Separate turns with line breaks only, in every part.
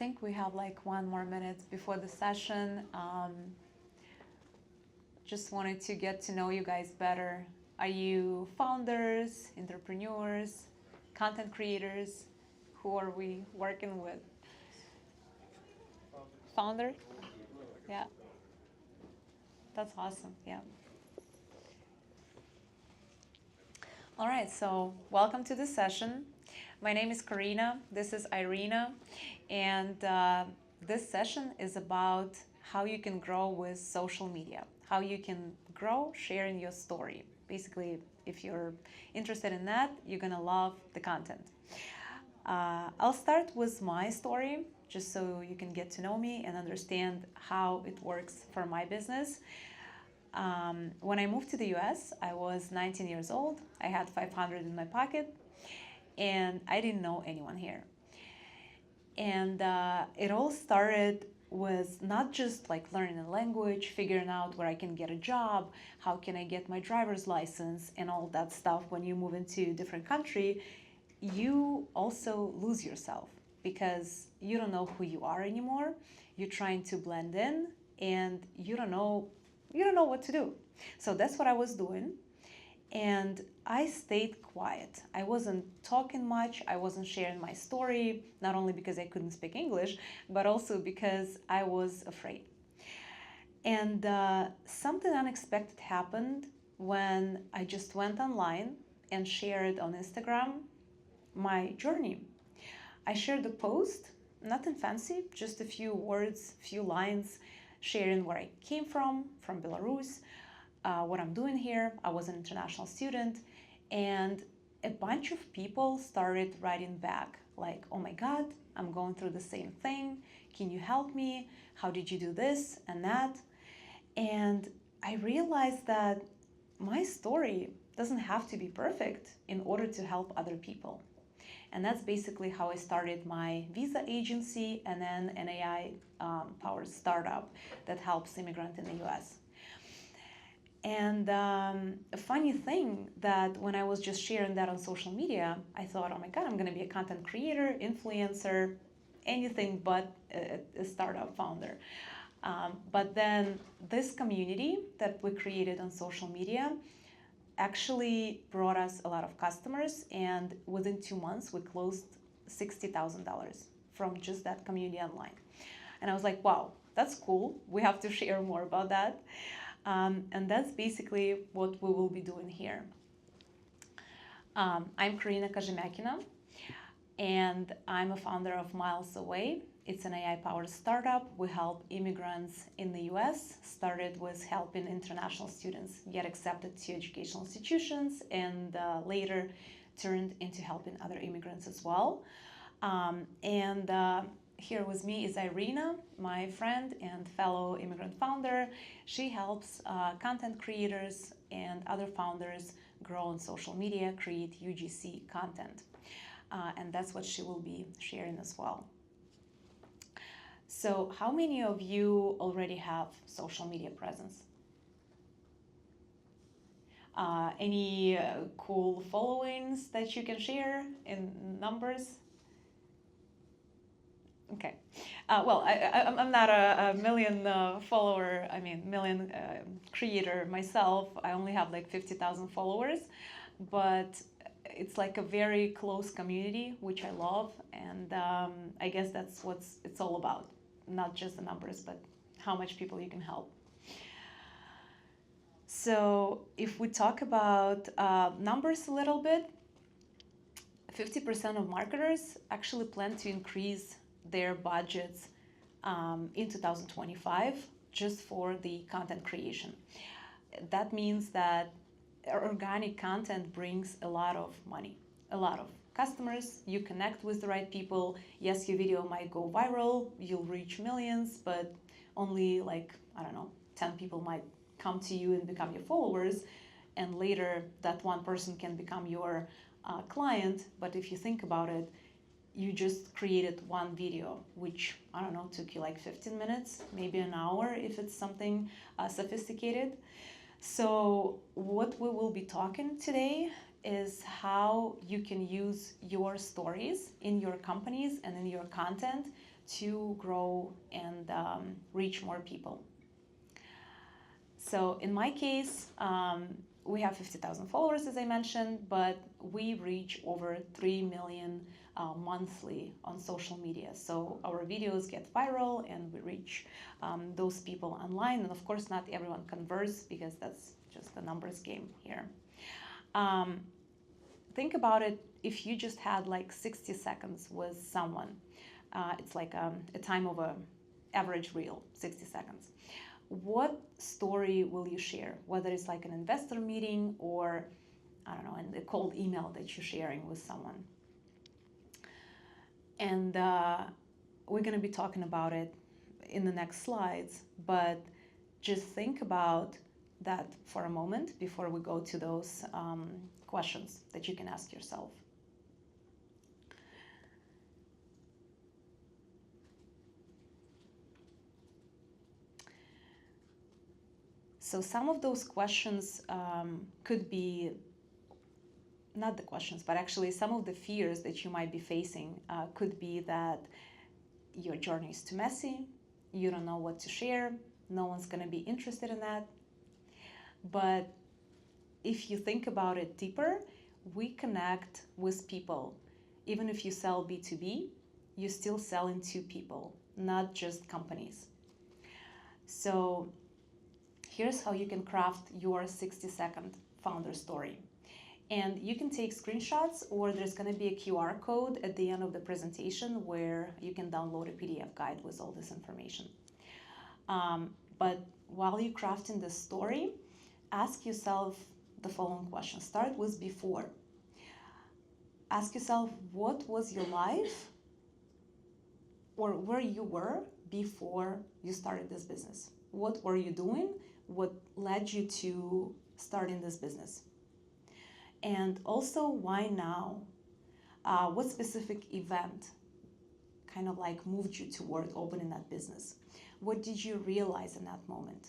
think we have like 1 more minute before the session. Just wanted to get to know you guys better. Are you founders, entrepreneurs, content creators? Who are we working with? Founder? Yeah, that's awesome. Yeah. All right, so welcome to this session. My name is Karina. This is Irina. And this session is about how you can grow with social media, how you can grow sharing your story. Basically, if you're interested in that, you're going to love the content. I'll start with my story, just so you can get to know me and understand how it works for my business. When I moved to the US, I was 19 years old. I had 500 in my pocket, and I didn't know anyone here. And it all started with not just like learning a language, figuring out where I can get a job, how can I get my driver's license, and all that stuff. When you move into a different country, you also lose yourself because you don't know who you are anymore. You're trying to blend in, and you don't know what to do. So that's what I was doing. And I stayed quiet. I wasn't talking much. I wasn't sharing my story, not only because I couldn't speak English, but also because I was afraid. And something unexpected happened when I just went online and shared on Instagram my journey. I shared a post, nothing fancy, just a few words, few lines, sharing where I came from Belarus, what I'm doing here. I was an international student, and a bunch of people started writing back like, oh my God, I'm going through the same thing. Can you help me? How did you do this and that? And I realized that my story doesn't have to be perfect in order to help other people. And that's basically how I started my visa agency and then an AI-powered startup that helps immigrants in the US. And a funny thing that when I was just sharing that on social media, I thought, oh my God, I'm going to be a content creator, influencer, anything but a startup founder. But then this community that we created on social media actually brought us a lot of customers, and within 2 months we closed $60,000 from just that community online. And I was like, wow, that's cool. We have to share more about that. And that's basically what we will be doing here. I'm Karina Kazhemякina, and I'm a founder of Miles Away. It's an AI-powered startup. We help immigrants in the US, started with helping international students get accepted to educational institutions, and later turned into helping other immigrants as well. Here with me is Irina, my friend and fellow immigrant founder. She helps content creators and other founders grow on social media, create UGC content. And that's what she will be sharing as well. So how many of you already have social media presence? Any cool followings that you can share in numbers? Okay. Well, I'm not a million million creator myself. I only have like 50,000 followers, but it's like a very close community, which I love. And I guess that's what it's all about. Not just the numbers, but how much people you can help. So if we talk about numbers a little bit, 50% of marketers actually plan to increase their budgets in 2025 just for the content creation. That means that organic content brings a lot of money, a lot of customers. You connect with the right people. Yes, your video might go viral, you'll reach millions, but only like, I don't know, 10 people might come to you and become your followers, and later that one person can become your client. But if you think about it, you just created one video, which, I don't know, took you like 15 minutes, maybe an hour if it's something sophisticated. So what we will be talking today is how you can use your stories in your companies and in your content to grow and reach more people. So in my case, we have 50,000 followers, as I mentioned, but we reach over 3 million monthly on social media. So our videos get viral and we reach those people online. And of course, not everyone converts because that's just a numbers game here. Think about it, if you just had like 60 seconds with someone, it's like a time of an average reel, 60 seconds. What story will you share? Whether it's like an investor meeting or, I don't know, a cold email that you're sharing with someone. And we're going to be talking about it in the next slides, but just think about that for a moment before we go to those questions that you can ask yourself. So some of those questions could be, not the questions, but actually some of the fears that you might be facing could be that your journey is too messy, you don't know what to share, no one's going to be interested in that. But if you think about it deeper, we connect with people. Even if you sell B2B, you still selling to people, not just companies. So here's how you can craft your 60-second founder story. And you can take screenshots, or there's going to be a QR code at the end of the presentation where you can download a PDF guide with all this information. But while you're crafting this story, ask yourself the following question. Start with before. Ask yourself, what was your life or where you were before you started this business? What were you doing? What led you to starting this business? And also, why now? What specific event kind of like moved you toward opening that business? What did you realize in that moment?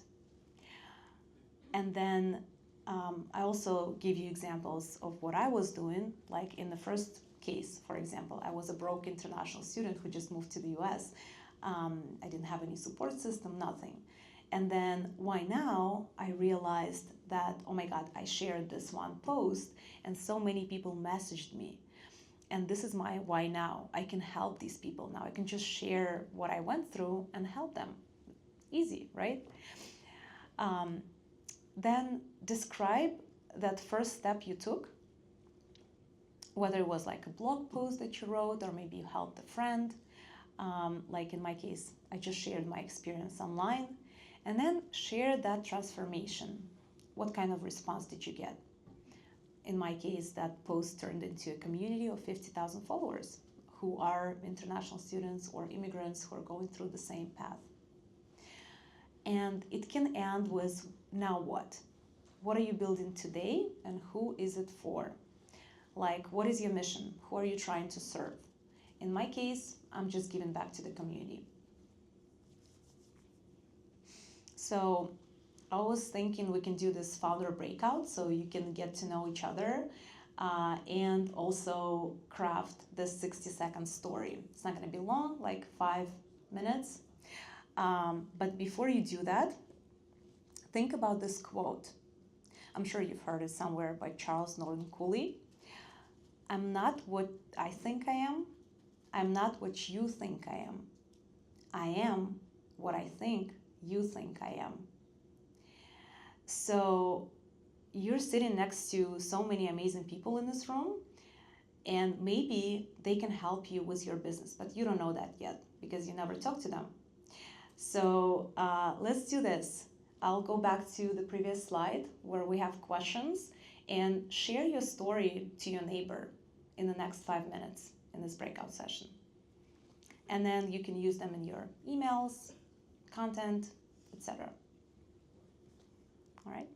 And then I also give you examples of what I was doing. Like in the first case, for example, I was a broke international student who just moved to the US. I didn't have any support system, nothing. And then why now? I realized that, oh my God, I shared this one post and so many people messaged me. And this is my why now. I can help these people now. I can just share what I went through and help them. Easy, right? Then describe that first step you took, whether it was like a blog post that you wrote or maybe you helped a friend. Like in my case, I just shared my experience online. And then share that transformation. What kind of response did you get? In my case, that post turned into a community of 50,000 followers who are international students or immigrants who are going through the same path. And it can end with, now what? What are you building today and who is it for? Like, what is your mission? Who are you trying to serve? In my case, I'm just giving back to the community. So I was thinking we can do this founder breakout so you can get to know each other and also craft this 60-second story. It's not going to be long, like 5 minutes. But before you do that, think about this quote. I'm sure you've heard it somewhere by Charles Norton Cooley. I'm not what I think I am. I'm not what you think I am. I am what I think you think I am. So you're sitting next to so many amazing people in this room, and maybe they can help you with your business, but you don't know that yet because you never talked to them. So let's do this. I'll go back to the previous slide where we have questions, and share your story to your neighbor in the next 5 minutes in this breakout session. And then you can use them in your emails, content, etc. All right?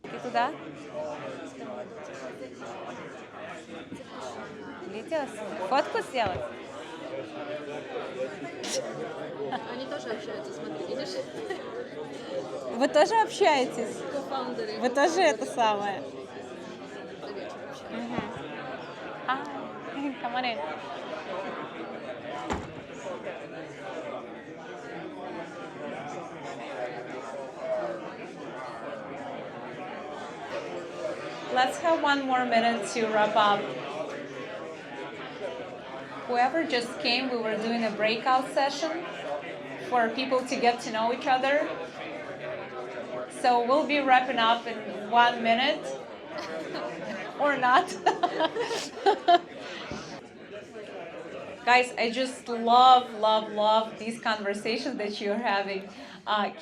Ты туда? Летел? Фотку сделать?
Они тоже общаются, смотри, видишь?
Вы тоже общаетесь?
Кофаундеры.
Вы тоже это самое?
До вечера общаются.
Hi, come on in. Let's have one more minute to wrap up. Whoever just came, we were doing a breakout session for people to get to know each other. So we'll be wrapping up in 1 minute or not. Guys, I just love these conversations that you're having.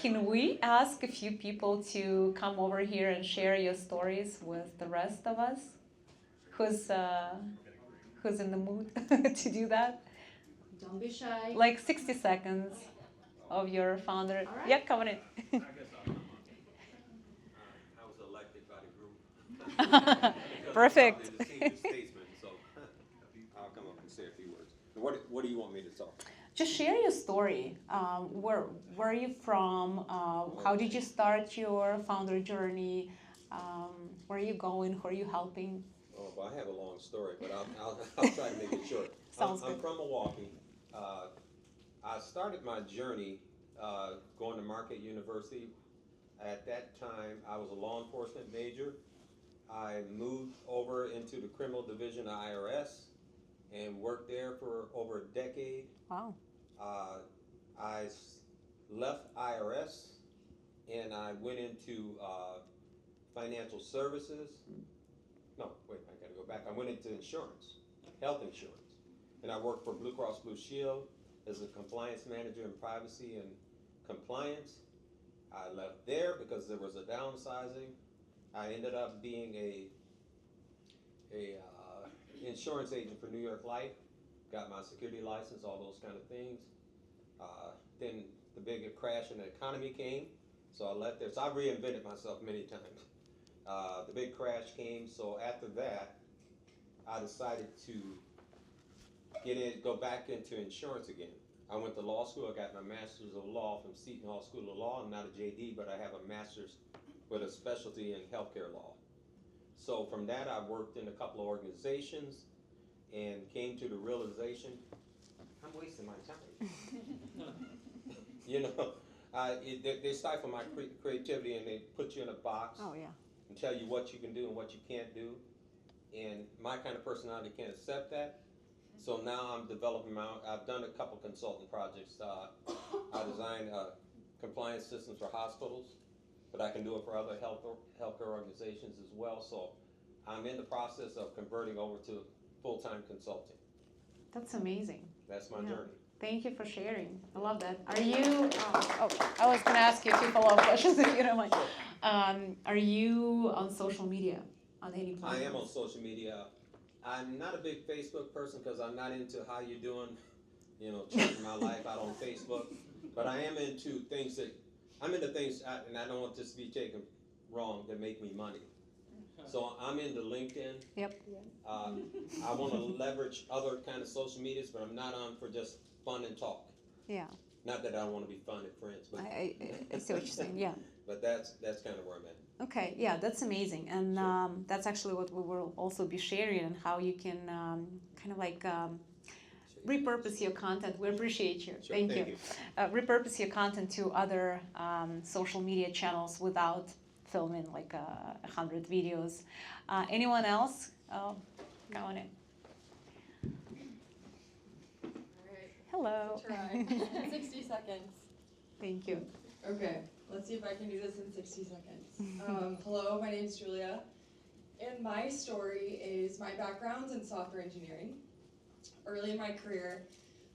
Can we ask a few people to come over here and share your stories with the rest of us? Who's in the mood to do that?
Don't be shy.
Like 60 seconds of your founder.
All right.
Yeah, come on in.
I was elected by the group.
Perfect.
The senior statesman, so I'll come up and say a few words. What do you want me to talk?
Just share your story. Where are you from? How did you start your founder journey? Where are you going? Who are you helping?
Oh, well, I have a long story, but I'll try to make it short.
Sounds
I'm
good.
from Milwaukee. I started my journey going to Marquette University. At that time, I was a law enforcement major. I moved over into the criminal division of IRS and worked there for over a decade.
Wow.
Left IRS and I went into financial services. No, wait, I gotta go back. I went into insurance, health insurance. And I worked for Blue Cross Blue Shield as a compliance manager in privacy and compliance. I left there because there was a downsizing. I ended up being a insurance agent for New York Life, got my security license, all those kind of things. Then the big crash in the economy came, so I left there. So I reinvented myself many times. The big crash came, so after that, I decided to go back into insurance again. I went to law school. I got my master's of law from Seton Hall School of Law. I'm not a JD, but I have a master's with a specialty in healthcare law. So from that, I worked in a couple of organizations and came to the realization, I'm wasting my time. You know, they stifle my creativity and they put you in a box.
Oh, yeah.
And tell you what you can do and what you can't do. And my kind of personality can't accept that. So now I'm developing I've done a couple consulting projects. I designed compliance systems for hospitals, but I can do it for other healthcare organizations as well. So I'm in the process of converting over to full-time consulting.
That's amazing.
That's my journey.
Thank you for sharing. I love that. Are you, I was going to ask you a few follow-up questions if you don't mind. Are you on social media, on any platform?
I am on social media. I'm not a big Facebook person because I'm not into how you doing, changing my life out on Facebook. But I am into things and I don't want this to be taken wrong, that make me money. So I'm into LinkedIn.
Yep.
I want to leverage other kind of social medias, but I'm not on for just fun and talk.
Yeah.
Not that I don't want to be fun and friends, but
I see what you're saying, yeah.
But that's kind of where I'm at.
Okay, yeah, that's amazing. And that's actually what we will also be sharing, and how you can kind of like repurpose your content. We appreciate you.
Sure,
Thank you. Repurpose your content to other social media channels without filming like 100 videos. Anyone else? Go on in. Hello.
Try. 60 seconds.
Thank you.
Okay, let's see if I can do this in 60 seconds. Hello, my name is Julia, and my story is my background's in software engineering. Early in my career,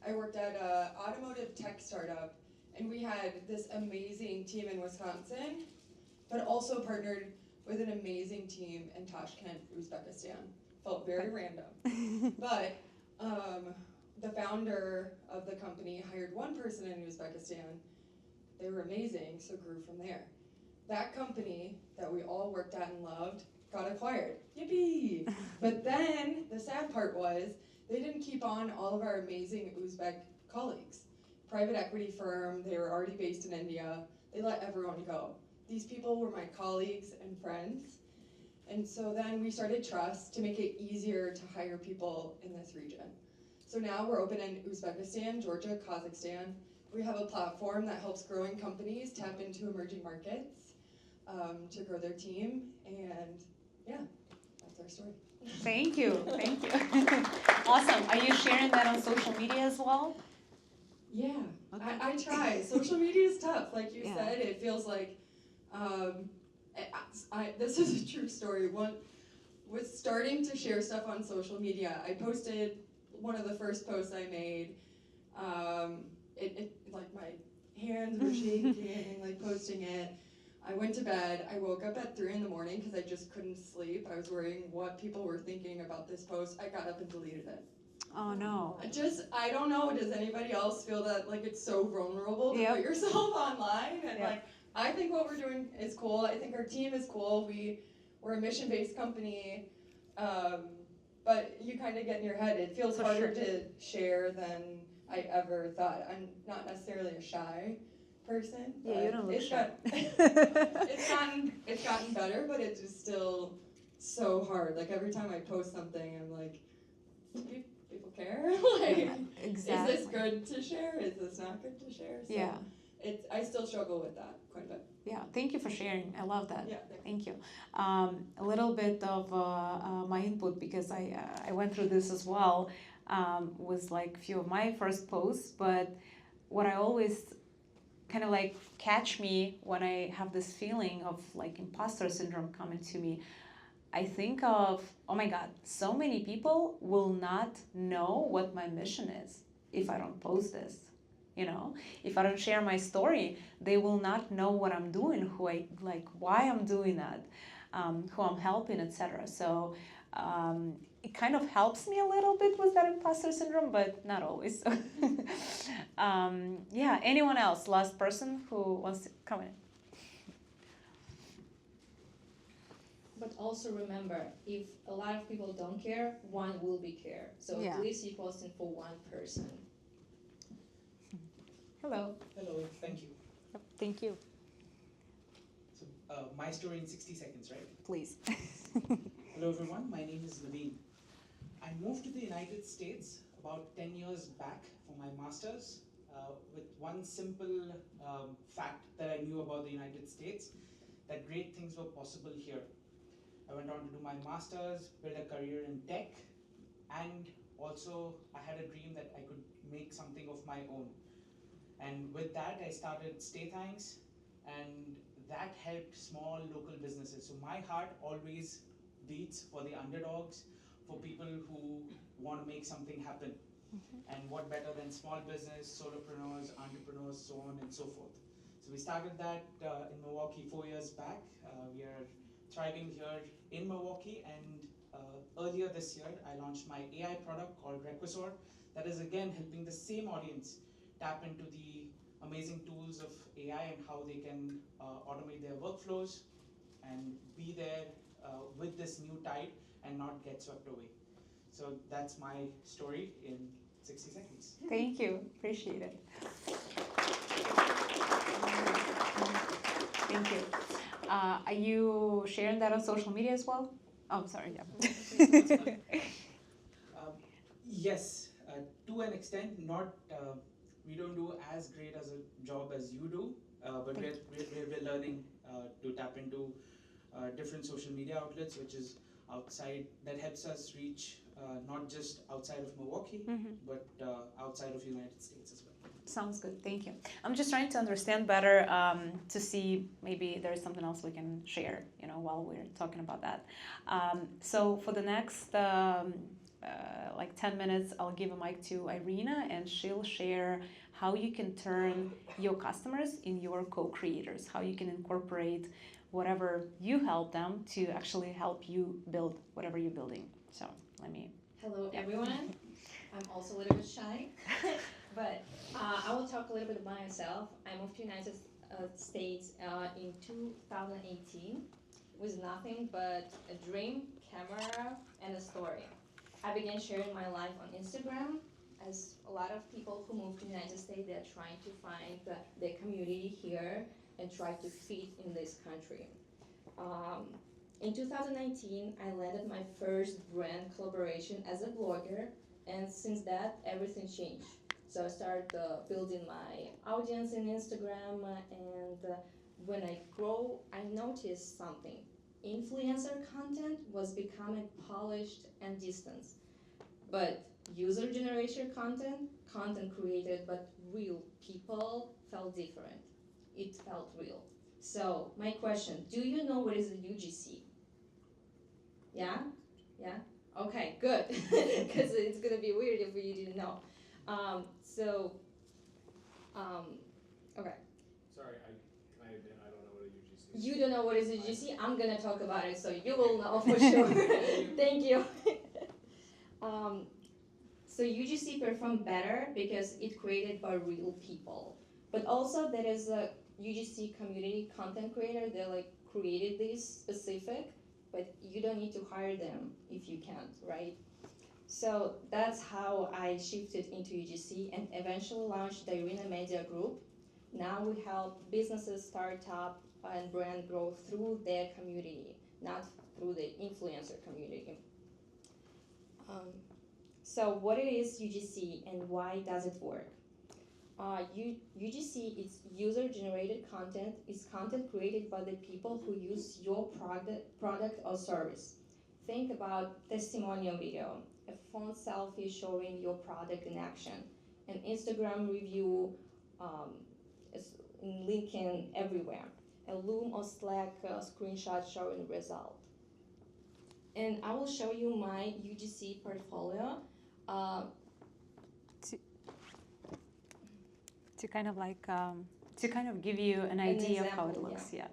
I worked at an automotive tech startup, and we had this amazing team in Wisconsin, but also partnered with an amazing team in Tashkent, Uzbekistan. Felt very random. But the founder of the company hired one person in Uzbekistan. They were amazing, so grew from there. That company that we all worked at and loved got acquired. Yippee! But then the sad part was they didn't keep on all of our amazing Uzbek colleagues. Private equity firm, they were already based in India. They let everyone go. These people were my colleagues and friends. And so then we started Trust to make it easier to hire people in this region. So now we're open in Uzbekistan, Georgia, Kazakhstan. We have a platform that helps growing companies tap into emerging markets to grow their team. And yeah, that's our story.
Thank you. Thank you. Awesome. Are you sharing that on social media as well?
Yeah,
Okay.
I try. Social media is tough. Like you
Yeah.
said, it feels like this is a true story. Was starting to share stuff on social media. I posted one of the first posts I made. It like my hands were shaking, like posting it. I went to bed. I woke up at 3 in the morning because I just couldn't sleep. I was worrying what people were thinking about this post. I got up and deleted it.
Oh no.
I don't know. Does anybody else feel that like it's so vulnerable to
Yep.
put yourself online? And
Yep.
like, I think what we're doing is cool. I think our team is cool. We're a mission-based company, but you kind of get in your head. It feels
For
harder
sure.
to share than I ever thought. I'm not necessarily a shy person.
Yeah, you don't look shy.
It's gotten better, but it's just still so hard. Like every time I post something, I'm like, people care. Like,
Exactly.
is this good to share? Is this not good to share? So
Yeah.
I still struggle with that quite a bit.
Yeah. Thank you for sharing. I love that.
Yeah.
Thank you. A little bit of my input because I went through this as well. Was like few of my first posts, but what I always kind of like catch me when I have this feeling of like imposter syndrome coming to me, I think of, oh my God, so many people will not know what my mission is if I don't post this. You know, if I don't share my story, they will not know what I'm doing, who I like, why I'm doing that, who I'm helping, etc. So it kind of helps me a little bit with that imposter syndrome, but not always. Yeah. Anyone else? Last person who wants to come in.
But also remember, if a lot of people don't care, one will be care. So
Yeah.
at least you're posting for one person.
Hello.
Hello, thank you.
Thank you.
So, my story in 60 seconds, right?
Please.
Hello, everyone. My name is Naveen. I moved to the United States about 10 years back for my master's with one simple fact that I knew about the United States, that great things were possible here. I went on to do my master's, build a career in tech, and also I had a dream that I could make something of my own. And with that, I started Stay Thanks, and that helped small local businesses. So my heart always beats for the underdogs, for people who want to make something happen. And what better than small business, solopreneurs, entrepreneurs, so on and so forth. So we started that in Milwaukee 4 years back. We are thriving here in Milwaukee, and earlier this year, I launched my AI product called Requisor that is again helping the same audience tap into the amazing tools of AI and how they can automate their workflows and be there with this new tide and not get swept away. So that's my story in 60 seconds.
Thank you. Appreciate it. Thank you. Are you sharing that on social media as well? Oh, sorry. Yeah.
Yes, to an extent, not. We don't do as great as a job as you do, but we're learning to tap into different social media outlets, which is outside, that helps us reach not just outside of Milwaukee, but outside of the United States as well.
Sounds good. Thank you. I'm just trying to understand better to see maybe there's something else we can share, you know, while we're talking about that. So for the next like 10 minutes, I'll give a mic to Irina, and she'll share how you can turn your customers in your co-creators, how you can incorporate whatever you help them to actually help you build whatever you're building. So let me.
Hello, everyone. I'm also a little bit shy, but I will talk a little bit about myself. I moved to the United States in 2018 with nothing but a dream, camera, and a story. I began sharing my life on Instagram, as a lot of people who move to the United States, they're trying to find their community here and try to fit in this country. In 2019, I landed my first brand collaboration as a blogger, and since that, everything changed. So I started building my audience in Instagram, and when I grow, I noticed something. Influencer content was becoming polished and distant, but user-generated content created but real people, felt different. It felt real. So my question, do you know what is a UGC? Yeah? Yeah? Okay, good. Because it's going to be weird if you didn't know. So, okay.
Sorry, can I admit I don't know what a UGC is.
You don't know what is a UGC? I'm going to talk about it so you will know for sure. Thank you. So UGC performed better because it created by real people. But also there is a UGC community content creator that like created this specific, but you don't need to hire them if you can't, right? So that's how I shifted into UGC and eventually launched the Irina Media Group. Now we help businesses start up and brand grow through their community, not through the influencer community. So what it is UGC and why does it work? UGC is user-generated content. It's content created by the people who use your product or service. Think about testimonial video, a phone selfie showing your product in action, an Instagram review, linking everywhere, a Loom or Slack screenshot showing result. And I will show you my UGC portfolio.
To kind of like to kind of give you an idea of how it
example,
looks. Yeah.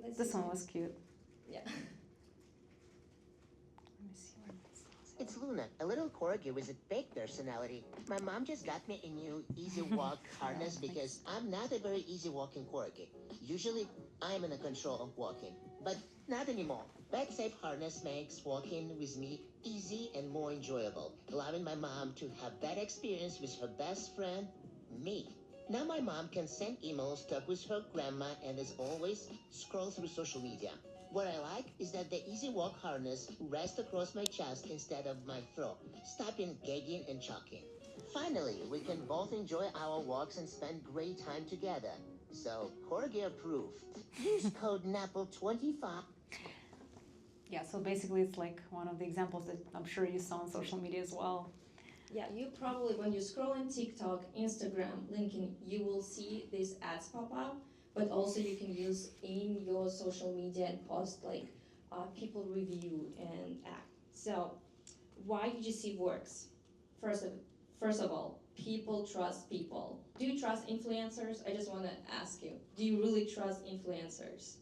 Let's
This
see.
one was cute.
Yeah.
Let me see where this is.
It's Luna, a little corgi with a big personality. My mom just got me a new easy walk harness because I'm not a very easy walking corgi. Usually, I'm in control of walking, but not anymore. Backsafe harness makes walking with me easy and more enjoyable, allowing my mom to have that experience with her best friend, me. Now my mom can send emails, talk with her grandma, and as always, scroll through social media. What I like is that the easy walk harness rests across my chest instead of my throat, stopping gagging and choking. Finally, we can both enjoy our walks and spend great time together. So, Corgi approved. Use code NAPPLE25.
Yeah, so basically it's like one of the examples that I'm sure you saw on social media as well.
Yeah, you probably, when you scroll on TikTok, Instagram, LinkedIn, you will see these ads pop up, but also you can use in your social media and post like people review and act. So why UGC works? First of all, people trust people. Do you trust influencers? I just want to ask you, do you really trust influencers?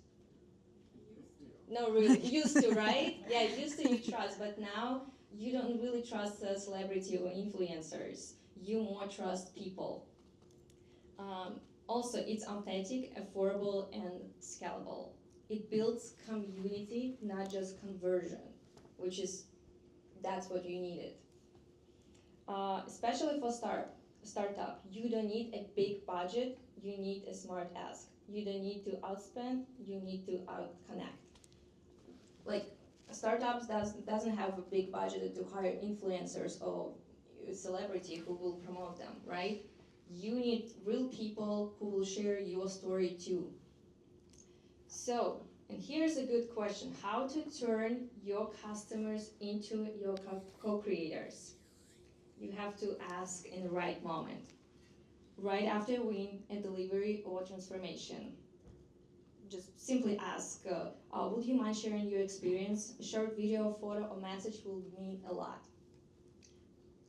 No, really, used to, right? Yeah, used to you trust, but now you don't really trust a celebrity or influencers. You more trust people. Also, it's authentic, affordable, and scalable. It builds community, not just conversion, which is, that's what you needed. Especially for startup, you don't need a big budget, you need a smart ask. You don't need to outspend, you need to outconnect. Like, startups doesn't have a big budget to hire influencers or celebrity who will promote them, right? You need real people who will share your story too. So, and here's a good question. How to turn your customers into your co-creators? You have to ask in the right moment. Right after a win, a delivery, or transformation. Just simply ask, would you mind sharing your experience? A short video, photo, or message will mean a lot.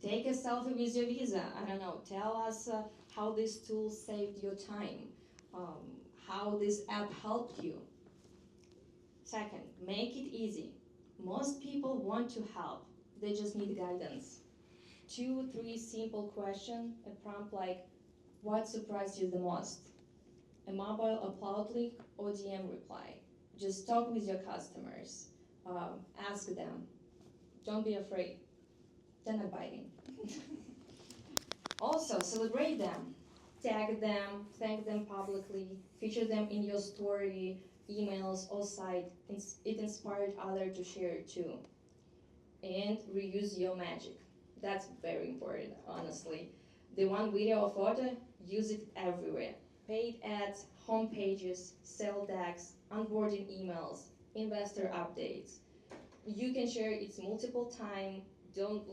Take a selfie with your visa. I don't know. Tell us how this tool saved your time, how this app helped you. Second, make it easy. Most people want to help. They just need guidance. 2, 3 simple questions. A prompt like, what surprised you the most? A mobile upload link or DM reply. Just talk with your customers. Ask them. Don't be afraid. They're not biting. Also, celebrate them. Tag them, thank them publicly, feature them in your story, emails, or site, it inspired others to share it too. And reuse your magic. That's very important, honestly. The one video or photo, use it everywhere. Paid ads, home pages, sell decks, onboarding emails, investor updates. You can share it multiple times. Don't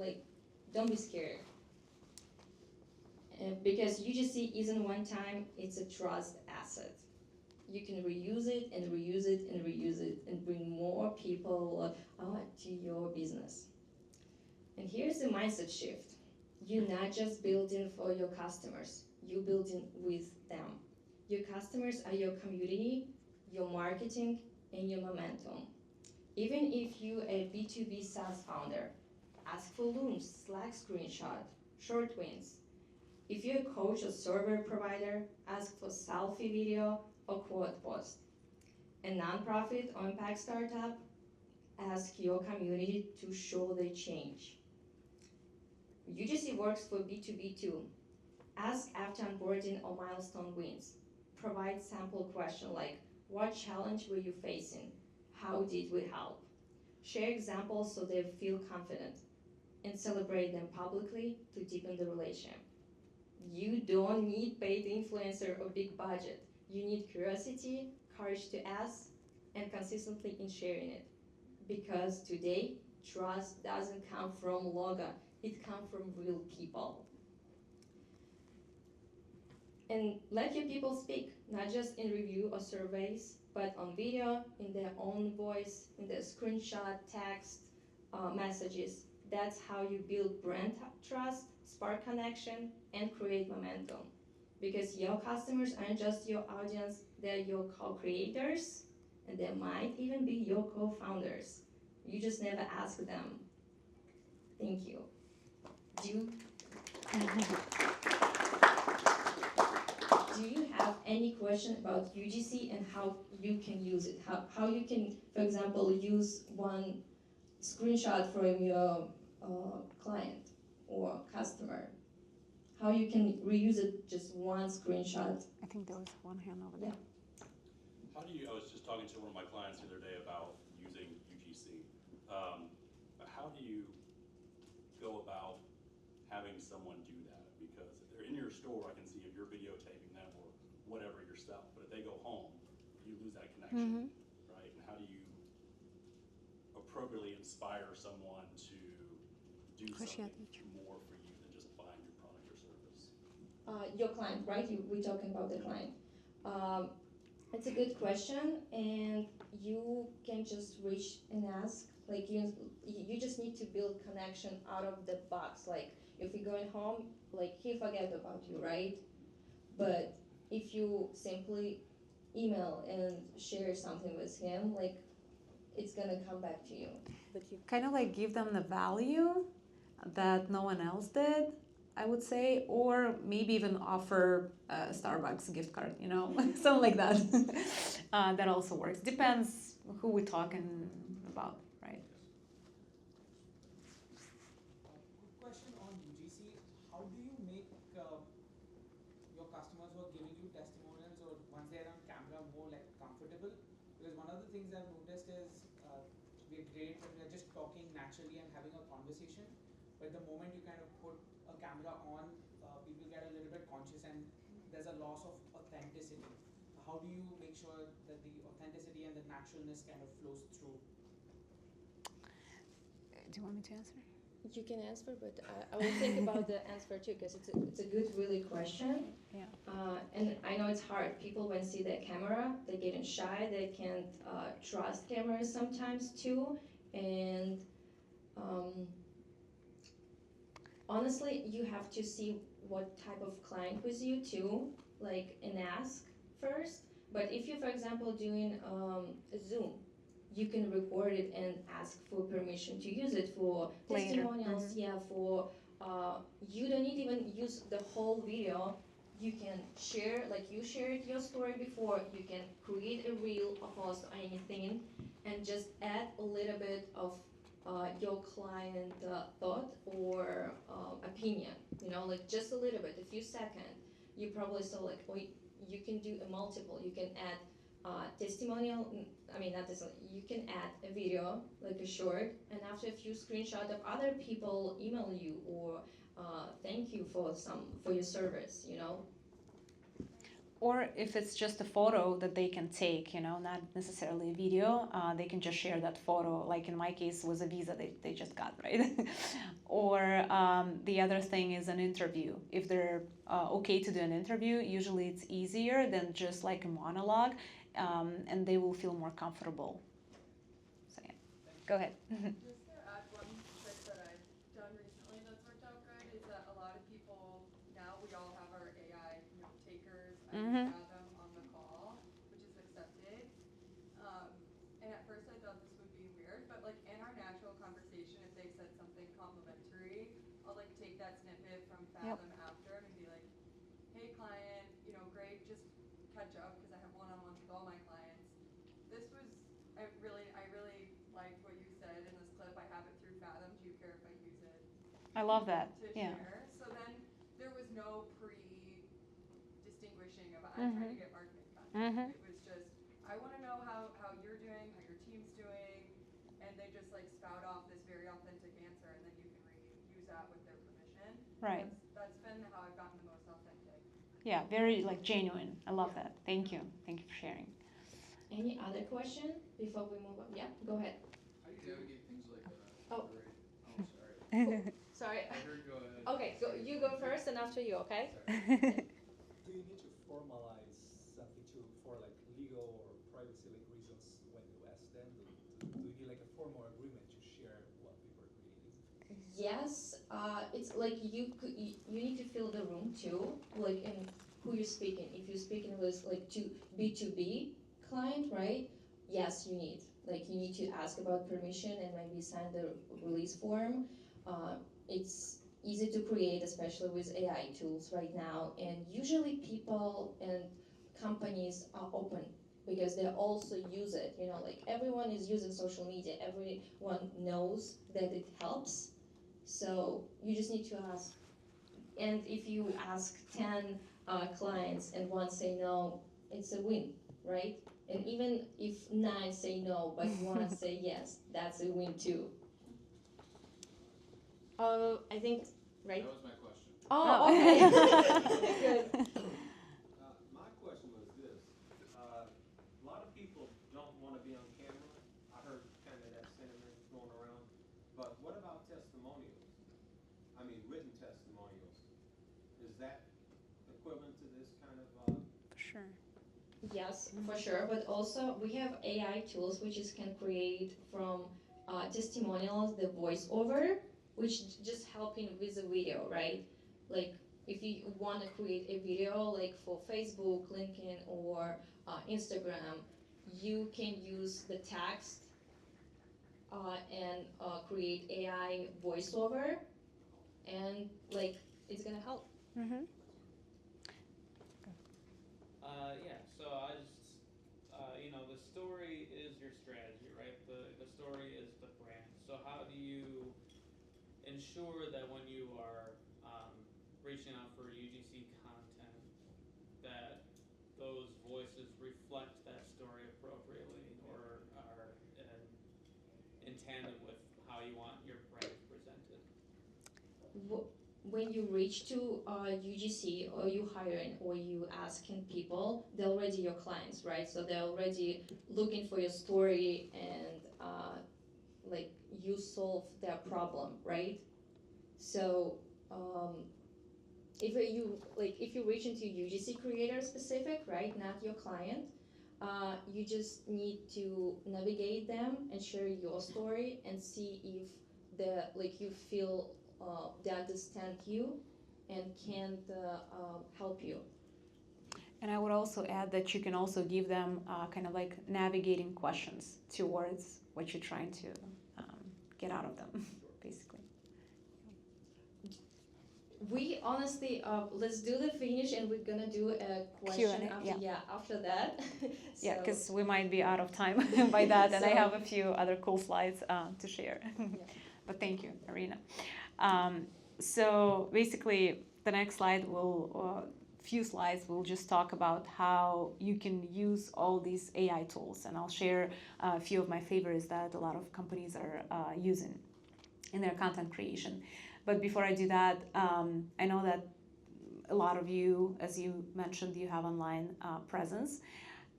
be scared. Because UGC isn't one time, it's a trust asset. You can reuse it and reuse it and reuse it and bring more people to your business. And here's the mindset shift. You're not just building for your customers, you're building with them. Your customers are your community, your marketing, and your momentum. Even if you're a B2B SaaS founder, ask for looms, Slack screenshot, short wins. If you're a coach or server provider, ask for selfie video or quote post. A nonprofit or impact startup, ask your community to show their change. UGC works for B2B too. Ask after onboarding or milestone wins. Provide sample questions like, what challenge were you facing? How did we help? Share examples so they feel confident, and celebrate them publicly to deepen the relationship. You don't need paid influencer or big budget. You need curiosity, courage to ask, and consistently in sharing it. Because today, trust doesn't come from logo, it comes from real people. And let your people speak, not just in review or surveys, but on video, in their own voice, in their screenshot, text, messages. That's how you build brand trust, spark connection, and create momentum. Because your customers aren't just your audience, they're your co-creators, and they might even be your co-founders. You just never ask them. Thank you. Do you have any question about UGC and how you can use it? How you can, for example, use one screenshot from your client or customer? How you can reuse it, just one screenshot?
I think there was one hand over there.
How do you, I was just talking to one of my clients the other day about using UGC. How do you go about having someone do that? Because if they're in your store, I can see if you're videotaping them or whatever yourself, but if they go home, you lose that connection, right? And how do you appropriately inspire someone to do something more for you than just buying your product or service?
Your client, right? We're talking about the client. It's a good question, and you can just reach and ask. Like you just need to build connection out of the box. Like if you're going home, like he forget about you, right? But if you simply email and share something with him, like it's gonna come back to you. But you
Kind of like give them the value that no one else did, I would say, or maybe even offer a Starbucks gift card, you know, something like that. That also works. Depends who we're talking about, right?
Quick question on UGC. How do you make your customers who are giving you testimonials or once they're on camera more like comfortable? Because one of the things I've noticed is we're great when we're just talking naturally and having a conversation, but the moment you kind of put a camera on, people get a little bit conscious and there's a loss of authenticity. How do you make sure that the authenticity and the naturalness kind of flows through?
Do you want me to answer?
can answer, but I will think about the answer too, because it's a good, really question.
Yeah.
And I know it's hard. People when see the camera, they getting shy. They can't trust cameras sometimes too. And honestly, you have to see what type of client with you too, like and ask first. But if you, for example, doing a Zoom, you can record it and ask for permission to use it for
Later.
testimonials. Yeah, for you don't need even use the whole video. You can share, like you shared your story before. You can create a reel, a post, or anything, and just add a little bit of your client thought or opinion. You know, like just a little bit, a few seconds. You probably saw like, oh, you can do a multiple. You can add testimonial. I mean, not testimonial. You can add a video, like a short, and after a few screenshots of other people email you or thank you for your service. You know.
Or if it's just a photo that they can take, not necessarily a video, they can just share that photo. Like in my case, was a visa they just got, right? Or the other thing is an interview. If they're okay to do an interview, usually it's easier than just like a monologue, and they will feel more comfortable. So yeah, go ahead.
Just to add one trick that I've done recently that's worked out good is that a lot of people now we all have our AI note takers. I
Mhm.
use Fathom on the call, which is accepted. And at first I thought this would be weird, but like in our natural conversation, if they said something complimentary, I'll like take that snippet from
Yep.
Fathom after and be like, "Hey client, great, just catch up because I have one-on-ones with all my clients. This was I really liked what you said in this clip. I have it through Fathom. Do you care if I use it
I love that.
to
Yeah.
share?" So then there was no distinguishing of I'm trying to get marketing content.
Mhm.
It was just I want to know how you're doing, how your team's doing, and they just like spout off this very authentic answer, and then you can use that with their permission.
Right.
That's been how I've gotten the most authentic.
Yeah, very like genuine. I love
Yeah.
that. Thank you. Thank you for sharing.
Any other question before we move on? Yeah, go ahead.
How do you navigate things like
Oh.
sorry.
Sorry.
I heard go ahead.
Okay, you go first, and after you. Okay.
Do you need to formalize something for like legal or privacy like reasons when you ask them? Do you need like a formal agreement to share what people are creating?
Yes, it's like you need to fill the room too, like in who you're speaking. If you're speaking with like to B2B client, right? Yes, you need to ask about permission and maybe sign the release form. It's easy to create, especially with AI tools right now. And usually people and companies are open because they also use it. Like everyone is using social media. Everyone knows that it helps. So you just need to ask. And if you ask 10 clients and one say no, it's a win, right? And even if 9 say no, but one say yes, that's a win too. I think, right?
That was my question.
Oh, okay. Good.
My question was this, a lot of people don't want to be on camera. I heard kind of that sentiment going around, but what about testimonials? I mean, written testimonials. Is that equivalent to this kind of,
Sure.
Yes, for sure. But also we have AI tools which can create from testimonials the voiceover, which just helping with the video, right? Like if you want to create a video like for Facebook, LinkedIn, or Instagram, you can use the text and create AI voiceover, and like it's gonna help.
Mhm.
Yeah, so I just, the story is your strategy, right? The story is the brand. So how do you ensure that when you are reaching out for UGC content, that those voices reflect that story appropriately or are in tandem with how you want your brand presented?
When you reach to UGC or you hiring or you asking people, they're already your clients, right? So they're already looking for your story and like you solve their problem, right? So if you reach into UGC creator specific, right, not your client, you just need to navigate them and share your story and see if you feel they understand you and can help you.
And I would also add that you can also give them kind of like navigating questions towards what you're trying to get out of them, basically.
We honestly, let's do the finish and we're gonna do a question
Q&A,
after, after that.
Yeah,
So-
because we might be out of time by that, and I
So-
have a few other cool slides to share. But thank you, Arina. So basically, the next slide will few slides, we'll just talk about how you can use all these AI tools, and I'll share a few of my favorites that a lot of companies are using in their content creation. But before I do that, I know that a lot of you, as you mentioned, you have online presence.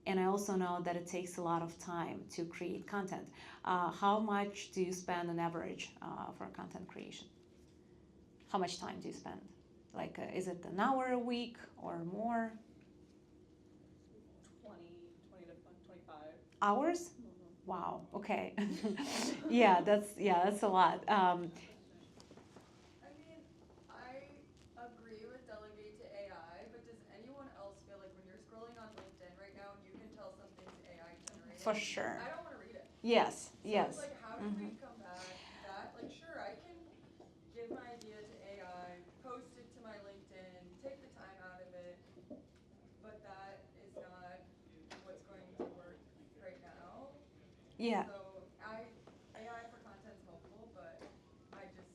And I also know that it takes a lot of time to create content. How much do you spend on average for content creation? How much time do you spend? Like, is it an hour a week or more?
20 to 25.
Hours? Wow. Okay. That's a lot.
I mean, I agree with delegate to AI, but does anyone else feel like when you're scrolling on LinkedIn right now and you can tell something's AI generated?
For sure.
I don't want to read it.
Yes.
So
Yes.
it's like, how do we combat that? Like, sure, I can give my idea to AI, post it to my LinkedIn, take the time out of it, but that is not what's going to work right now.
Yeah.
So AI for content's helpful, but anyway.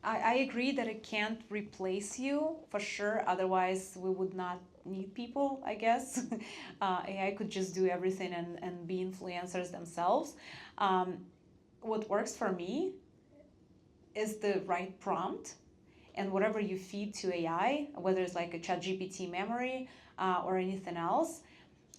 I agree that it can't replace you for sure. Otherwise, we would not need people, I guess. AI could just do everything and be influencers themselves. What works for me is the right prompt, and whatever you feed to AI, whether it's like a ChatGPT memory or anything else,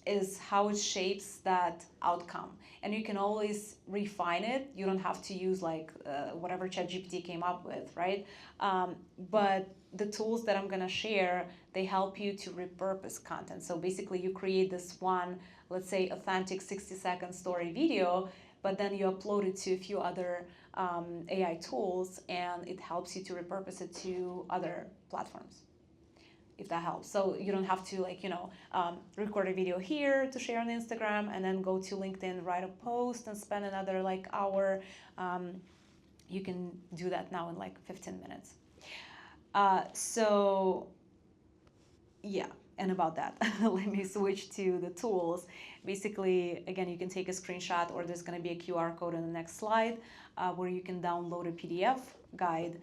is how it shapes that outcome. And you can always refine it. You don't have to use like whatever ChatGPT came up with, right? But the tools that I'm gonna share, they help you to repurpose content. So basically you create this one, let's say authentic 60-second story video, but then you upload it to a few other AI tools, and it helps you to repurpose it to other platforms, if that helps. So you don't have to record a video here to share on Instagram and then go to LinkedIn, write a post and spend another like hour. You can do that now in like 15 minutes. And about that, let me switch to the tools. Basically, again, you can take a screenshot, or there's going to be a QR code in the next slide where you can download a PDF guide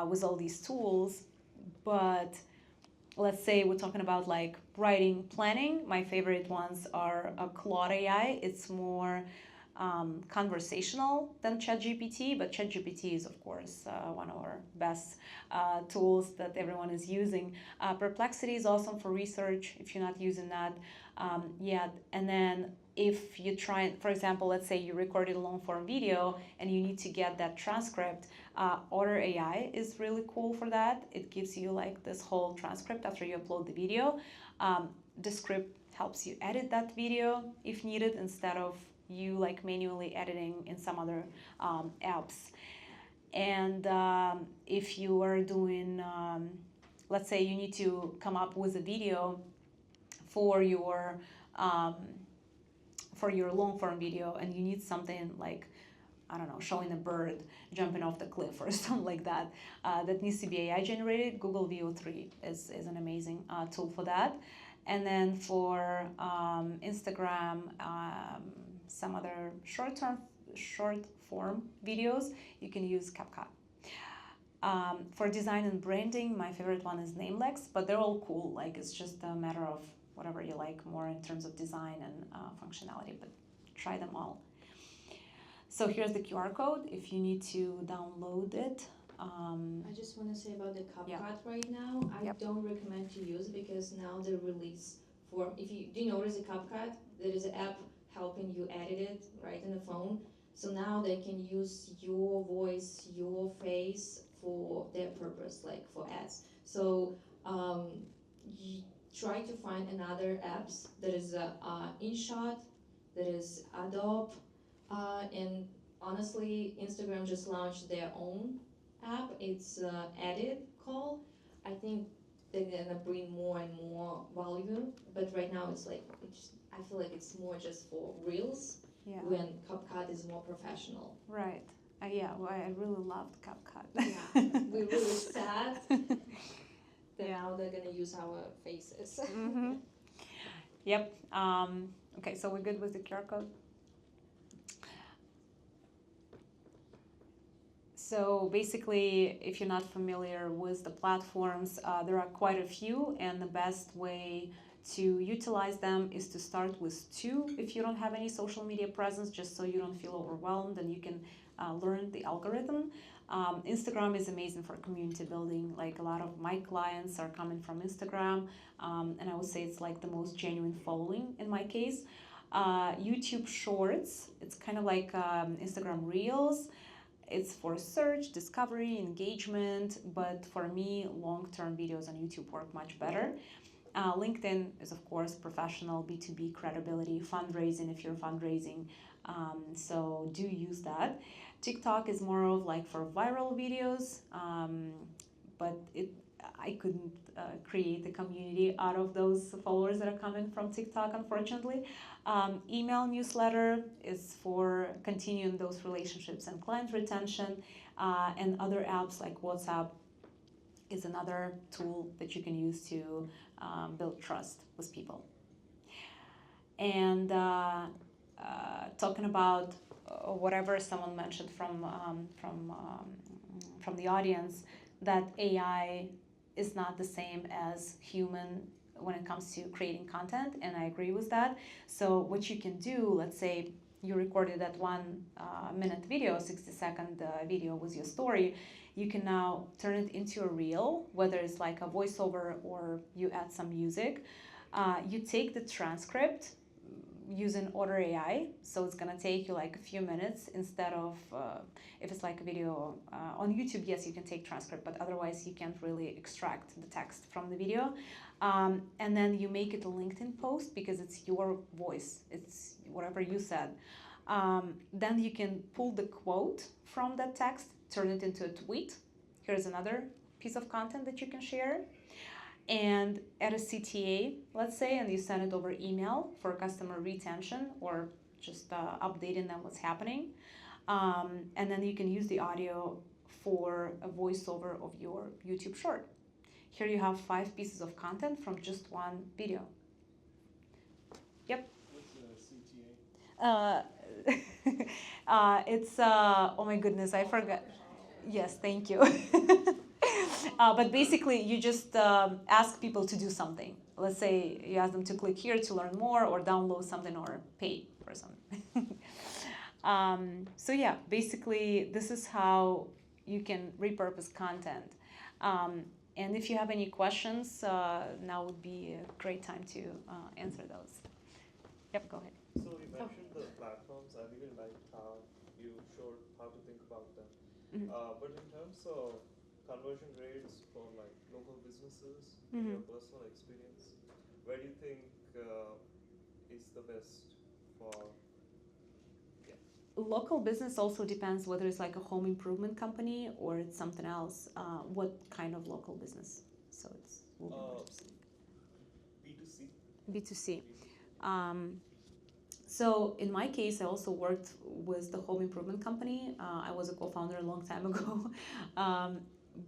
with all these tools. But let's say we're talking about like writing, planning. My favorite ones are Claude AI. It's more conversational than ChatGPT, but ChatGPT is, of course, one of our best tools that everyone is using. Perplexity is awesome for research if you're not using that yet. And then if you try, for example, let's say you recorded a long form video and you need to get that transcript, Otter AI is really cool for that. It gives you like this whole transcript after you upload the video. Descript helps you edit that video if needed, instead of you like manually editing in some other apps. And if you are doing, let's say you need to come up with a video for your long form video, and you need something like, I don't know, showing a bird jumping off the cliff or something like that, that needs to be AI generated, Google VO3 is an amazing tool for that. And then for Instagram, some other short form videos, you can use CapCut. For design and branding, my favorite one is Namelex, but they're all cool. Like, it's just a matter of whatever you like more in terms of design and functionality, but try them all. So here's the QR code if you need to download it.
I just want to say about the CapCut right now. I
Yep.
don't recommend to use, because now the release form. If you do notice the CapCut, there is an app helping you edit it right in the phone. So now they can use your voice, your face for their purpose, like for ads. So you try to find another apps. There is InShot, there is Adobe, and honestly, Instagram just launched their own app. It's Edit call. I think they're gonna bring more and more value, but right now it's like I feel like it's more just for reels.
Yeah.
When CapCut is more professional.
Right. Well, I really loved CapCut.
Yeah, we're really sad that
Yeah.
now they're gonna use our faces.
Mm-hmm. Yep. Okay, so we're good with the QR code. So basically, if you're not familiar with the platforms, there are quite a few, and the best way to utilize them is to start with two if you don't have any social media presence, just so you don't feel overwhelmed and you can learn the algorithm. Instagram is amazing for community building. Like a lot of my clients are coming from Instagram, and I would say it's like the most genuine following in my case. YouTube Shorts, it's kind of like Instagram Reels. It's for search, discovery, engagement, but for me, long-term videos on YouTube work much better. LinkedIn is, of course, professional B2B credibility, fundraising if you're fundraising. So do use that. TikTok is more of like for viral videos, but I couldn't create a community out of those followers that are coming from TikTok, unfortunately. Email newsletter is for continuing those relationships and client retention, and other apps like WhatsApp is another tool that you can use to build trust with people. And talking about whatever someone mentioned from the audience, that AI is not the same as human when it comes to creating content, and I agree with that. So what you can do, let's say you recorded that 1 minute video, 60-second video with your story, you can now turn it into a reel, whether it's like a voiceover or you add some music. You take the transcript using Order AI, so it's gonna take you like a few minutes instead of if it's like a video on YouTube. Yes, you can take transcript, but otherwise you can't really extract the text from the video. And then you make it a LinkedIn post because it's your voice, it's whatever you said. Then you can pull the quote from that text, turn it into a tweet. Here's another piece of content that you can share. And add a CTA, let's say, and you send it over email for customer retention or just updating them what's happening. And then you can use the audio for a voiceover of your YouTube short. Here you have 5 pieces of content from just one video. Yep.
What's the CTA?
It's, oh my goodness, I forgot. Yes, thank you. But basically, you just ask people to do something. Let's say you ask them to click here to learn more or download something or pay for something. So yeah, basically, this is how you can repurpose content. And if you have any questions, now would be a great time to answer those. Yep, go ahead.
So you mentioned the platforms. I really liked how you showed how to think about them.
Mhm.
But in terms of conversion rates for like local businesses, in
Mhm.
your personal experience, where do you think is the best for? Yeah.
Local business also depends whether it's like a home improvement company or it's something else. What kind of local business? So it's
B2C.
B2C. So in my case, I also worked with the home improvement company. I was a co-founder a long time ago.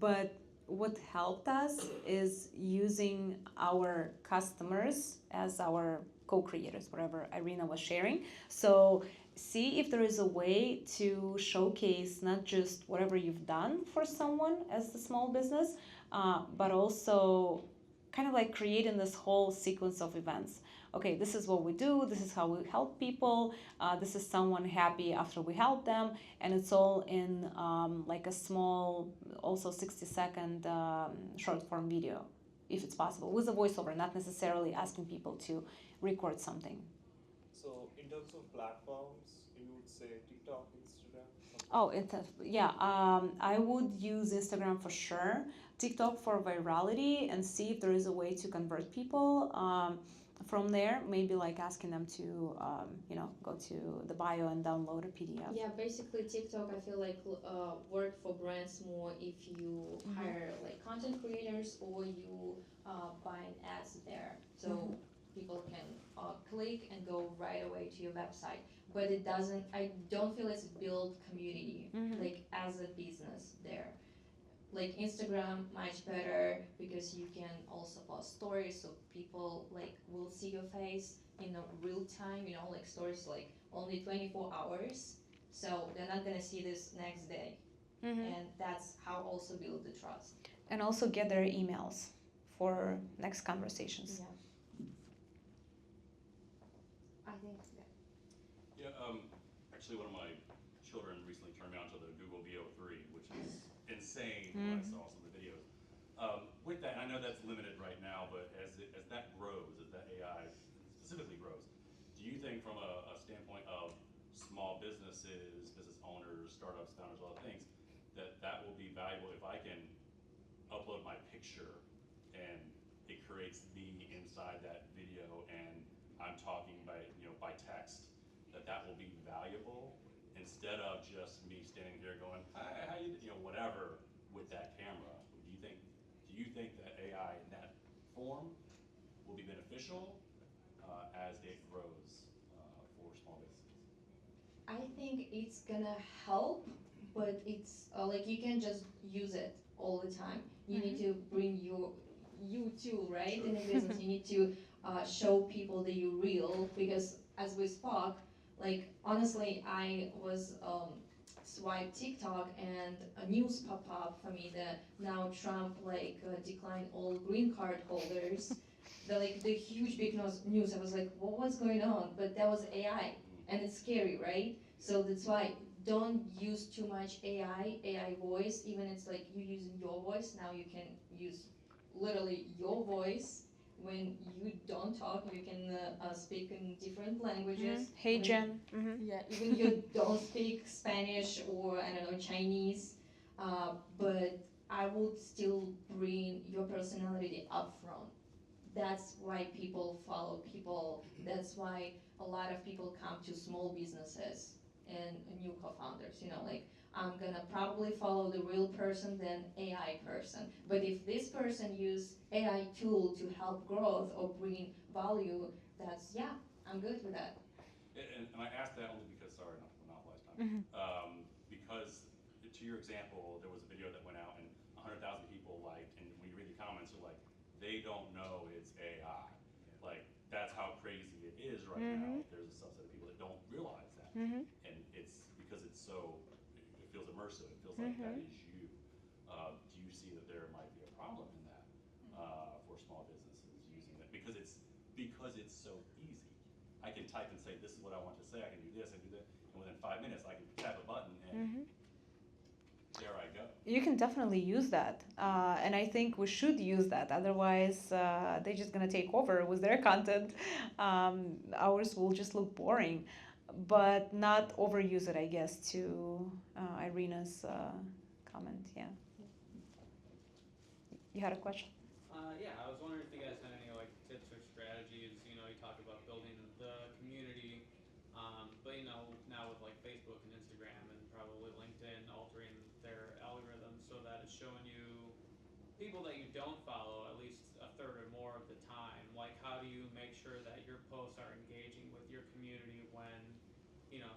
But what helped us is using our customers as our co-creators, whatever Irina was sharing. So see if there is a way to showcase not just whatever you've done for someone as a small business, but also kind of like creating this whole sequence of events. Okay, this is what we do, this is how we help people, this is someone happy after we help them, and it's all in like a small, also 60-second short form video, if it's possible, with a voiceover, not necessarily asking people to record something.
So in terms of platforms, you would say TikTok, Instagram?
Oh, yeah, I would use Instagram for sure, TikTok for virality, and see if there is a way to convert people. From there, maybe like asking them to, go to the bio and download a PDF.
Yeah, basically TikTok, I feel like work for brands more if you hire like content creators or you buying ads there. So people can click and go right away to your website. But I don't feel it's build community like as a business there. Like Instagram much better because you can also post stories so people like will see your face in a real time, like stories like only 24 hours, so they're not gonna see this next day. and that's how also build the trust.
And also get their emails for next conversations.
Yeah. I think that.
Yeah, actually one of my children recently turned me on to the Google VO3, which is insane when I saw some of the videos. With that, I know that's limited right now, but as that grows, as that AI specifically grows, do you think from a standpoint of small businesses, business owners, startups, founders, all the things, that will be valuable if I can upload my picture and it creates me inside that video and I'm talking by text, that will be valuable instead of just me standing here going, hi, how you whatever with that camera. Do you think that AI in that form will be beneficial as it grows for small businesses?
I think it's gonna help, but it's like you can just use it all the time. You need to bring you too, right?
Sure.
In a business, you need to show people that you're real, because as we spoke, like honestly, I was swipe TikTok and a news pop up for me that now Trump declined all green card holders. The huge big news. I was like, what was going on? But that was AI, and it's scary, right? So that's why don't use too much AI voice. Even it's like you using your voice, now you can use literally your voice. When you don't talk, you can speak in different languages.
Hey, Jen.
Yeah, even you don't speak Spanish or I don't know Chinese, but I would still bring your personality up front. That's why people follow people. That's why a lot of people come to small businesses and new co-founders. Like I'm gonna probably follow the real person than AI person. But if this person use AI tool to help growth or bring value, I'm good with that.
And I asked that only because, sorry, not to monopolize time. Because to your example, there was a video that went out and 100,000 people liked, and when you read the comments, you're like, they don't know it's AI. Like, that's how crazy it is right now. There's a subset of people that don't realize that. And it's because it's so, it feels immersive. It feels like that is you. Do you see that there might be a problem in that for small businesses using that? Because it's so easy. I can type and say, this is what I want to say. I can do this and do that. And within 5 minutes, I can tap a button and there I go.
You can definitely use that. And I think we should use that. Otherwise, they're just going to take over with their content. Ours will just look boring. But not overuse it, I guess, to Irina's comment. Yeah. You had a question?
Yeah, I was wondering if you guys had any tips or strategies. You talk about building the community, but now with Facebook and Instagram and probably LinkedIn altering their algorithm so that it's showing you people that you don't follow at least a third or more of the time. Like, how do you make sure that your posts are engaging with your community when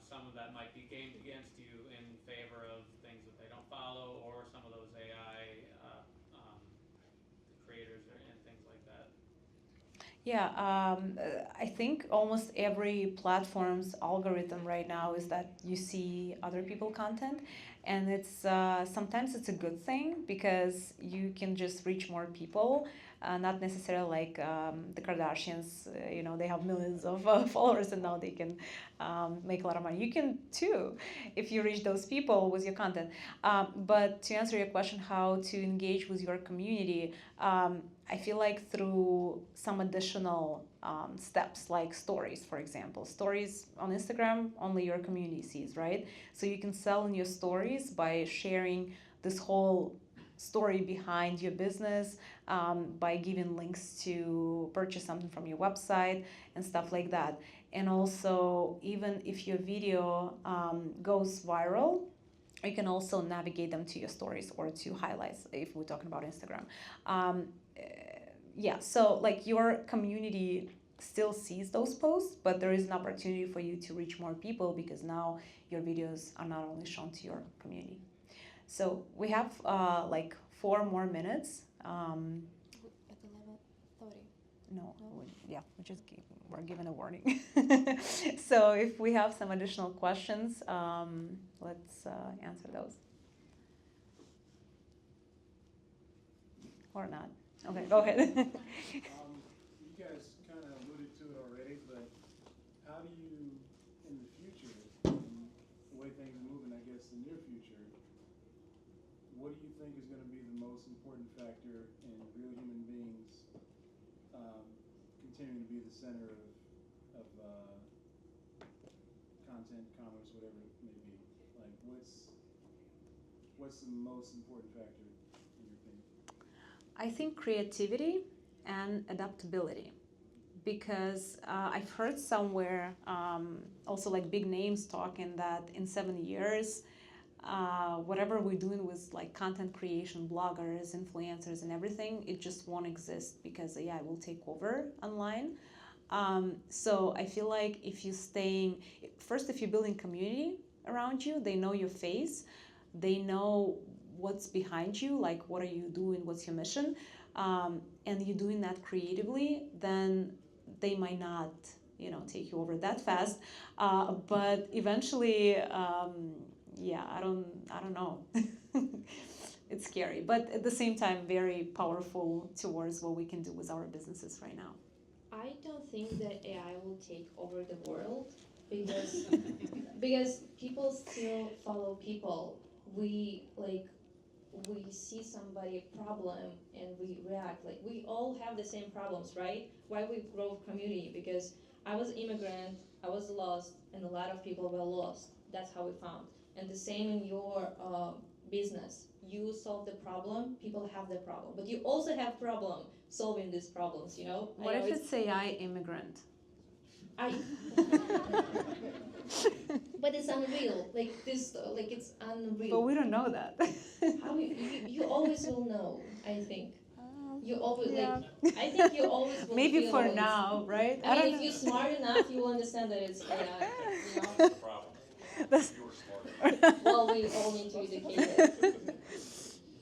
some of that might be gamed against you in favor of things that they don't follow, or some of those AI creators and things like that?
Yeah, I think almost every platform's algorithm right now is that you see other people content, and it's sometimes it's a good thing because you can just reach more people, not necessarily like the Kardashians. They have millions of followers and now they can make a lot of money. You can too if you reach those people with your content. But to answer your question, how to engage with your community. I feel like through some additional steps, like stories, for example. Stories on Instagram, only your community sees, right? So you can sell in your stories by sharing this whole story behind your business, by giving links to purchase something from your website and stuff like that. And also, even if your video goes viral, you can also navigate them to your stories or to highlights if we're talking about Instagram. So like your community still sees those posts, but there is an opportunity for you to reach more people because now your videos are not only shown to your community. So we have 4 more minutes.
At 11:30.
No, we're given a warning. So if we have some additional questions, let's answer those. or not? Okay, go ahead.
You guys kind of alluded to it already, but how do you, in the future, the way things are moving, I guess, the near future, what do you think is going to be the most important factor in real human beings continuing to be the center of content, commerce, whatever it may be? Like, what's the most important factor in your opinion?
I think creativity and adaptability, because I've heard somewhere also like big names talking that in 7 years, whatever we're doing with like content creation, bloggers, influencers, and everything, it just won't exist because AI will take over online. So I feel like if you're building community around you, they know your face, they know what's behind you, like what are you doing, what's your mission, and you're doing that creatively, then they might not, take you over that fast. But eventually, yeah, I don't know. It's scary, but at the same time, very powerful towards what we can do with our businesses right now.
I don't think that AI will take over the world because people still follow people. We see somebody problem and we react. Like we all have the same problems, right? Why we grow community? Because I was immigrant, I was lost, and a lot of people were lost. That's how we found. And the same in your business. You solve the problem, people have the problem, but you also have problem solving these problems.
What if it's AI immigrant?
But it's unreal. Like this, like it's unreal.
But we don't know that.
How you always will know, I think. You always
Yeah.
I think you always will
Maybe
feel
for
it's-
now, right?
I mean, if you're smart enough, you will understand that it's AI.
That's the problem.
That's-
You were smart.
Well, we all need to educate it.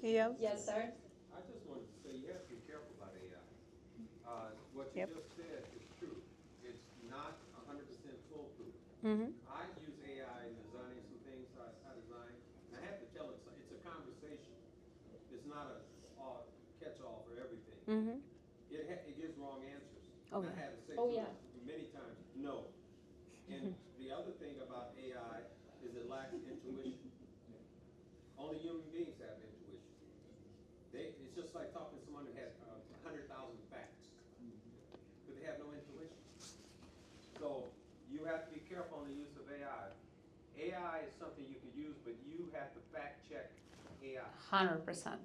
Yeah.
Yes, sir.
I just wanted to say you have to be careful about AI. What you
Yep.
just said is true. It's not 100% foolproof.
Mm-hmm.
I use AI in designing some things I design, and I have to tell it's a conversation. It's not a catch-all for everything.
Mm-hmm.
It gives wrong answers.
Oh,
And I
yeah.
had to say
Oh,
to
yeah.
it many times, no. And the other thing about AI is it lacks intuition. Only human beings have intuition. It's just like talking to someone who has 100,000 facts, but they have no intuition. So you have to be careful on the use of AI. AI is something you can use, but you have to fact check AI.
100%.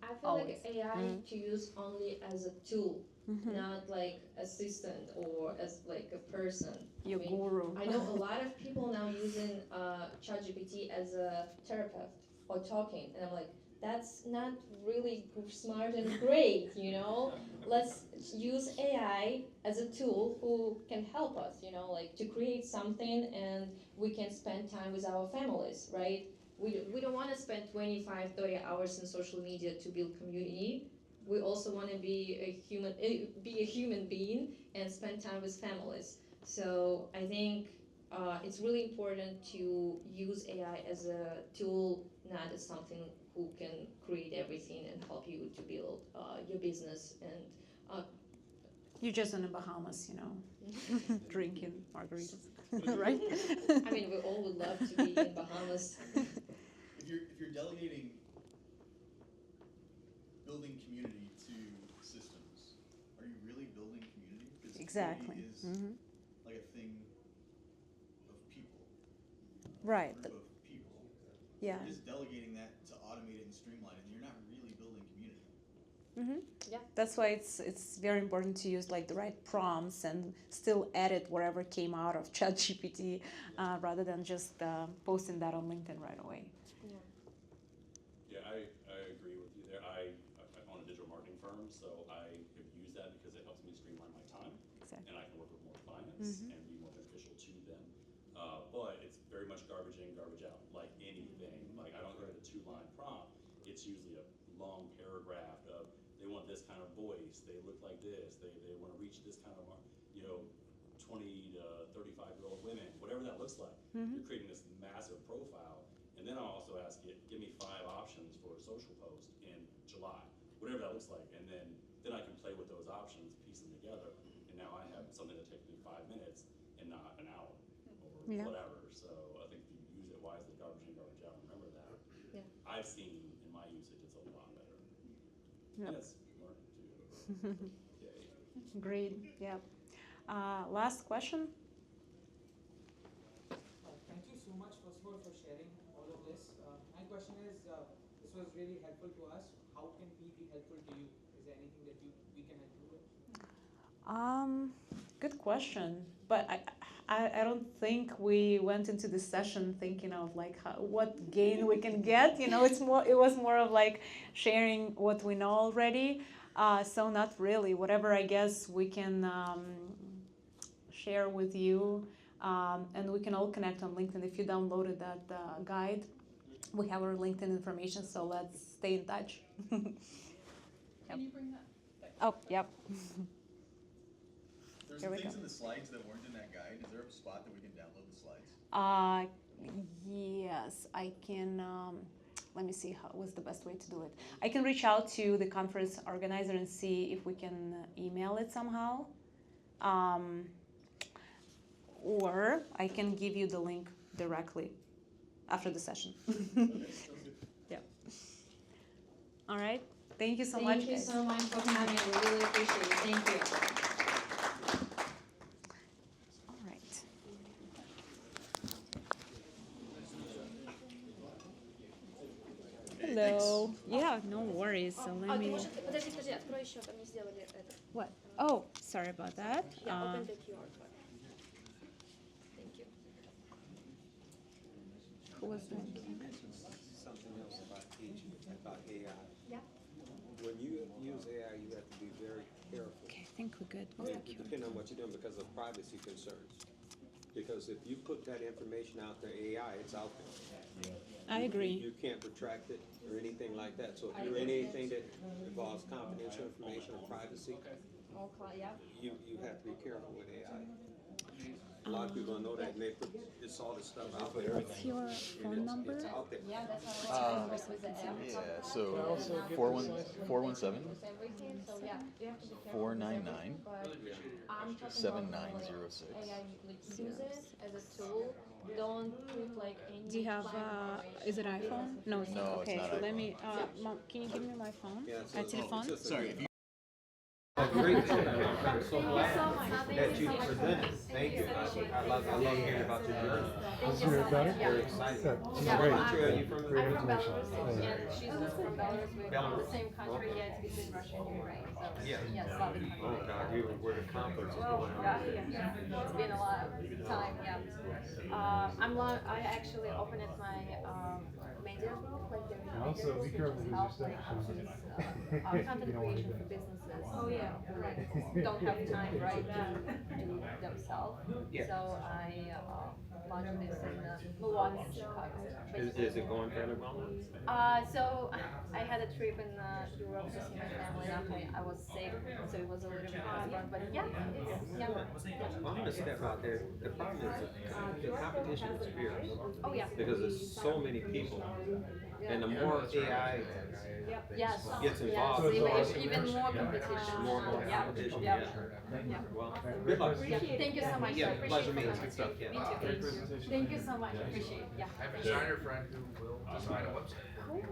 I feel
Always.
like AI to use only as a tool,
Mm-hmm.
not like assistant or as like a person.
Your
I mean,
guru.
I know a lot of people now using ChatGPT as a therapist or talking, and I'm like, that's not really smart and great, Let's use AI as a tool who can help us, like to create something and we can spend time with our families, right? We don't want to spend 25, 30 hours in social media to build community. We also want to be a human being and spend time with families. So I think it's really important to use AI as a tool, not as something who can create everything and help you to build your business. And
You're just in the Bahamas, drinking margaritas, right?
I mean, we all would love to be in Bahamas.
If you're delegating building community to systems, are you really building community? Because
Exactly.
community is
Mm-hmm.
like a thing of people.
Right.
A group of people.
Yeah.
You're just delegating that to automate it and streamline it, and you're not really building community.
Mm-hmm.
Yeah.
That's why it's very important to use like the right prompts and still edit whatever came out of ChatGPT rather than just posting that on LinkedIn right away.
Yeah, I agree with you there. I own a digital marketing firm, so I have used that because it helps me streamline my time.
Exactly.
And I can work with more clients
Mhm.
and be more beneficial to them. But it's very much garbage in, garbage out, like anything. Like I don't get a 2-line prompt. It's usually a long paragraph of they want this kind of voice, they look like this, they want to reach this kind of 20 to 35-year-old women, whatever that looks like.
Mhm.
You're creating this massive profile. And then I'll also ask it, give me 5 options for a social post in July, whatever that looks like. And
Yeah.
whatever. So I think if you use it wisely, garbage in, garbage out, remember that.
Yeah.
I've seen in my usage, it's a lot better.
Yep.
And it's learning too. Yay.
Great. Yeah. Last question.
Thank you so much, first of all, for sharing all of this. My question is, this was really helpful to us. How can we be helpful to you? Is there anything that we can help you with?
Good question. But I don't think we went into this session thinking of like what gain we can get. You know, it was more of like sharing what we know already. So not really. Whatever I guess we can share with you, and we can all connect on LinkedIn. If you downloaded that guide, we have our LinkedIn information. So let's stay in touch.
Can you bring that?
Oh, yep.
There's
Here we
things
go.
in the slides that weren't in that guide. Is there a spot that we can download the slides?
Yes, I can. Let me see what's the best way to do it. I can reach out to the conference organizer and see if we can email it somehow. Or I can give you the link directly after the session. Yeah. All right. Thank you so much.
Thank you
guys.
so much for coming. We really appreciate it. Thank you.
All right. Hello. Yeah, no worries. So let me.
Подожди, открой еще, там не сделали это.
What? Oh, sorry about that.
Yeah, open the QR code. Thank you.
Who was doing?
Something else about AI.
Yeah.
When you use AI, you have to be very careful.
Okay, I think we're good with the QR.
Depending on what you're doing because of privacy concerns. Because if you put that information out there, AI, it's out there.
I agree.
You can't retract it or anything like that. So if you're in anything that involves confidential information or privacy, you have to be careful with AI. A lot of people don't know that, and they put all this stuff out there.
What's your phone number?
It's out there.
Yeah, that's how
Yeah, so 417
everything. So yeah, you have to be careful.
499
I'm talking
7906.
AI, like use it as a tool. Don't put like any.
Do you have, is it iPhone? No, it's not.
No, it's
Okay,
not
so let
iPhone.
me, Mom, can you give me my phone?
Yeah, so
Telephone?
it's just a-
Sorry, if you
Great. I'm so glad that you presented. Thank you. I love hearing about your journey.
Is your daughter?
Very exciting.
Yeah.
Great.
Country are you from?
Great
I'm from
information.
Belarus, and she's also from Belarus. We're from the same country, yet between Russia and Ukraine. So
Yeah.
yes, love it.
Oh God, you were where the conflict was
Oh
going on.
yeah. It's been a lot of time. Yeah. I actually opened my media group, like the media
Also,
group,
be
which
careful
is
with your
help
step
like
shoes.
content
You don't want to
creation
do
for
that.
businesses. Oh yeah. Who like don't have time, right, to do themselves.
Yeah.
So I launched this in Milwaukee, Chicago.
Is it going fairly well?
So I had a trip in Europe to see my family after I was sick, so it was a little bit hard, but yeah,
I'm gonna step out there. The problem is the competition is fierce.
Oh yeah.
Because there's so many people. And the more AI
Yes.
gets
Yes.
involved,
Even more competition.
more competition, yeah. Well, good luck.
Yeah. Thank you so much.
Yeah,
I appreciate
pleasure
it.
meeting you.
Me too.
Yeah.
Me too. Thank you so much. I appreciate it. Yeah.
I have a designer friend who will design a website.
Cool.